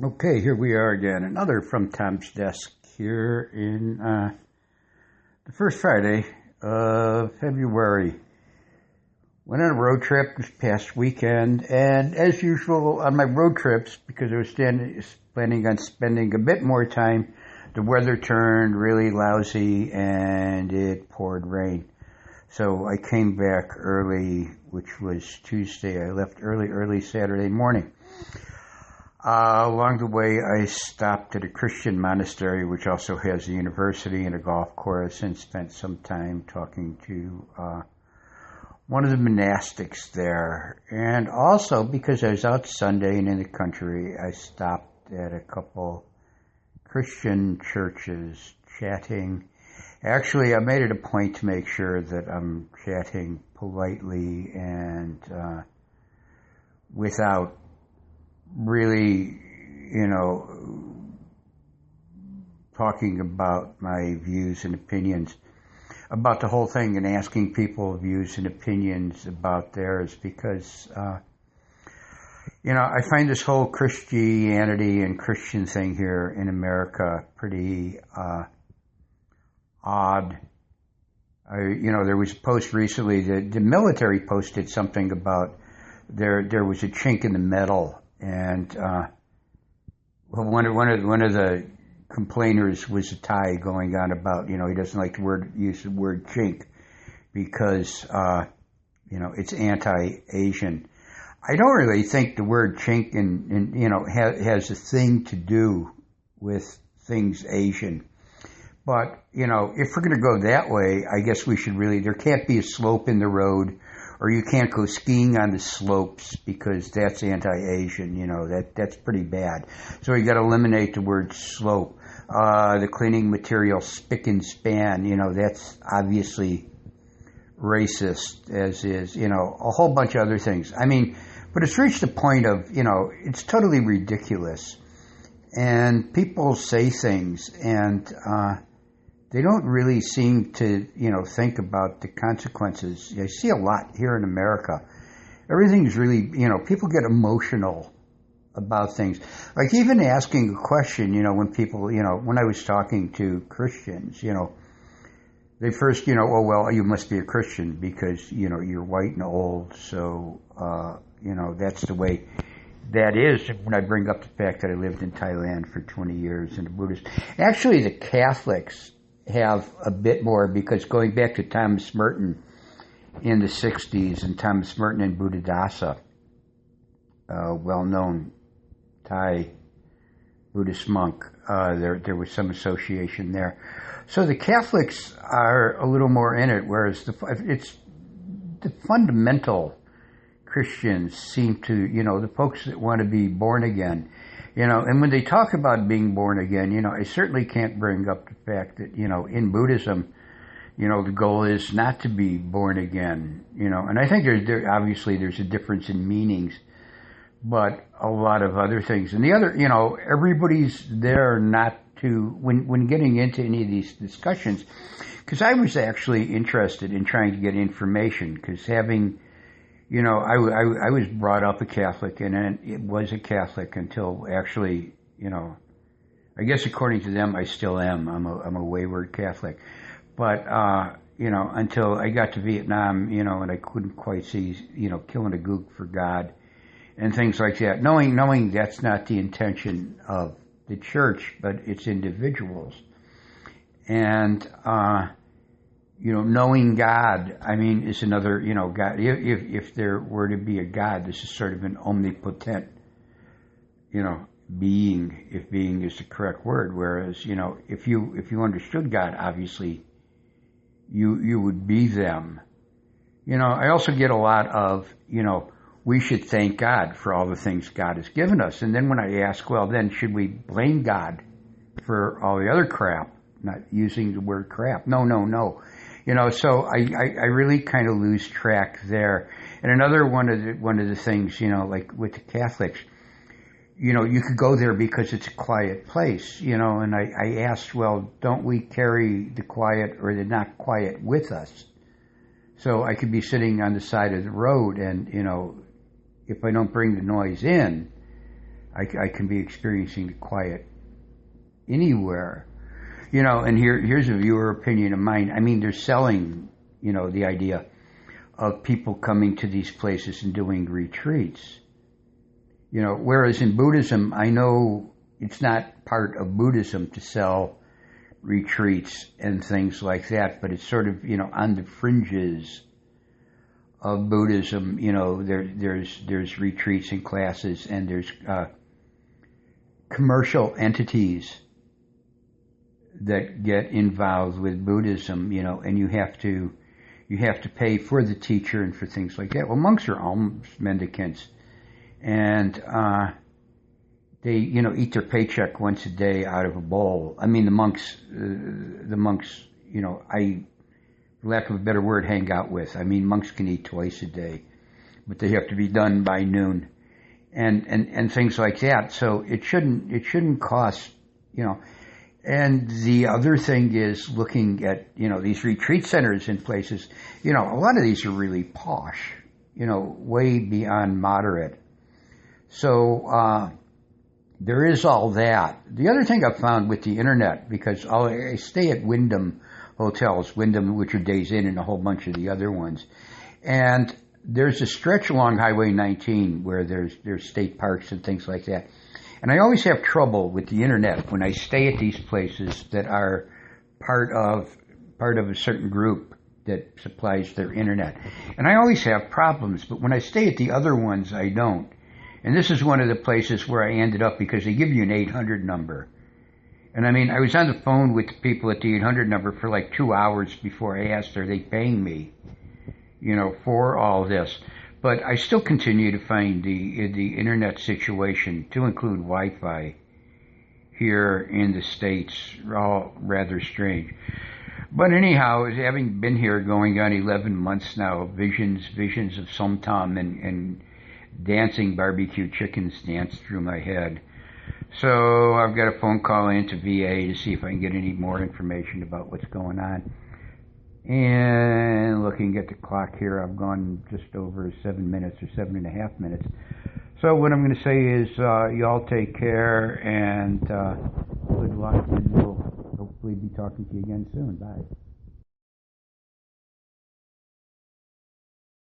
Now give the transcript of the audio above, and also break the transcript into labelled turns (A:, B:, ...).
A: Okay, here we are again. Another From Tom's Desk here in the first Friday of February. Went on a road trip this past weekend, and as usual on my road trips, because I was planning on spending a bit more time, the weather turned really lousy and it poured rain. So I came back early, which was Tuesday. I left early Saturday morning. Along the way, I stopped at a Christian monastery, which also has a university and a golf course, and spent some time talking to one of the monastics there. And also, because I was out Sunday and in the country, I stopped at a couple Christian churches chatting. Actually, I made it a point to make sure that I'm chatting politely and without really, talking about my views and opinions about the whole thing and asking people views and opinions about theirs because, I find this whole Christianity and Christian thing here in America pretty odd. There was a post recently, the military posted something about there was a chink in the metal. And one of the complainers was a Thai going on about, he doesn't like to use the word chink because, it's anti-Asian. I don't really think the word chink has a thing to do with things Asian. But, if we're going to go that way, I guess we should there can't be a slope in the road, or you can't go skiing on the slopes because that's anti-Asian, that's pretty bad. So you got to eliminate the word slope. The cleaning material spick and span, that's obviously racist, as is, a whole bunch of other things. I mean, but it's reached the point of, it's totally ridiculous. And people say things and, they don't really seem to, think about the consequences. I see a lot here in America. Everything's really, people get emotional about things. Like even asking a question, when people, when I was talking to Christians, they first, oh, well, you must be a Christian because, you're white and old. So, that's the way that is. When I bring up the fact that I lived in Thailand for 20 years and the Buddhists. Actually, the Catholics have a bit more because going back to Thomas Merton in the 60s and Thomas Merton and Buddhadasa, well-known Thai Buddhist monk, there was some association there. So the Catholics are a little more in it, whereas it's the fundamental Christians seem to, the folks that want to be born again, and when they talk about being born again, I certainly can't bring up the fact that, in Buddhism, the goal is not to be born again, and I think obviously there's a difference in meanings, but a lot of other things. And the other, everybody's there not to, when getting into any of these discussions, because I was actually interested in trying to get information, because having, I was brought up a Catholic, and it was a Catholic until actually, I guess according to them, I still am. I'm a wayward Catholic, but until I got to Vietnam, and I couldn't quite see, killing a gook for God, and things like that. Knowing that's not the intention of the church, but it's individuals, and knowing God, I mean, is another, God, if there were to be a God, this is sort of an omnipotent, being, if being is the correct word, whereas, if you understood God, obviously, you would be them. I also get a lot of, we should thank God for all the things God has given us. And then when I ask, well, then should we blame God for all the other crap, not using the word crap? No. So I really kind of lose track there. And another one of the things, like with the Catholics, you could go there because it's a quiet place, and I asked, well, don't we carry the quiet or the not quiet with us? So I could be sitting on the side of the road and, if I don't bring the noise in, I can be experiencing the quiet anywhere. And here's a viewer opinion of mine. I mean, they're selling, the idea of people coming to these places and doing retreats. Whereas in Buddhism, I know it's not part of Buddhism to sell retreats and things like that, but it's sort of, on the fringes of Buddhism. There's retreats and classes, and there's commercial entities that get involved with Buddhism, and you have to pay for the teacher and for things like that. Well, monks are alms mendicants, and they eat their paycheck once a day out of a bowl. I mean, the monks, I, for lack of a better word, hang out with. I mean, monks can eat twice a day, but they have to be done by noon, and things like that. So it shouldn't cost, And the other thing is looking at, these retreat centers in places, a lot of these are really posh, way beyond moderate. So there is all that. The other thing I've found with the internet, because I stay at Wyndham hotels, Wyndham, which are Days Inn, and a whole bunch of the other ones. And there's a stretch along Highway 19 where there's state parks and things like that. And I always have trouble with the internet when I stay at these places that are part of a certain group that supplies their internet. And I always have problems, but when I stay at the other ones, I don't. And this is one of the places where I ended up because they give you an 800 number. And I mean, I was on the phone with the people at the 800 number for like 2 hours before I asked, are they paying me, for all this? But I still continue to find the internet situation, to include Wi-Fi here in the States, all rather strange. But anyhow, having been here going on 11 months now, visions of Somtam and dancing barbecue chickens dance through my head. So I've got a phone call into VA to see if I can get any more information about what's going on. And looking at the clock here, I've gone just over 7 minutes or 7.5 minutes. So what I'm going to say is y'all take care and good luck, and we'll hopefully be talking to you again soon. Bye.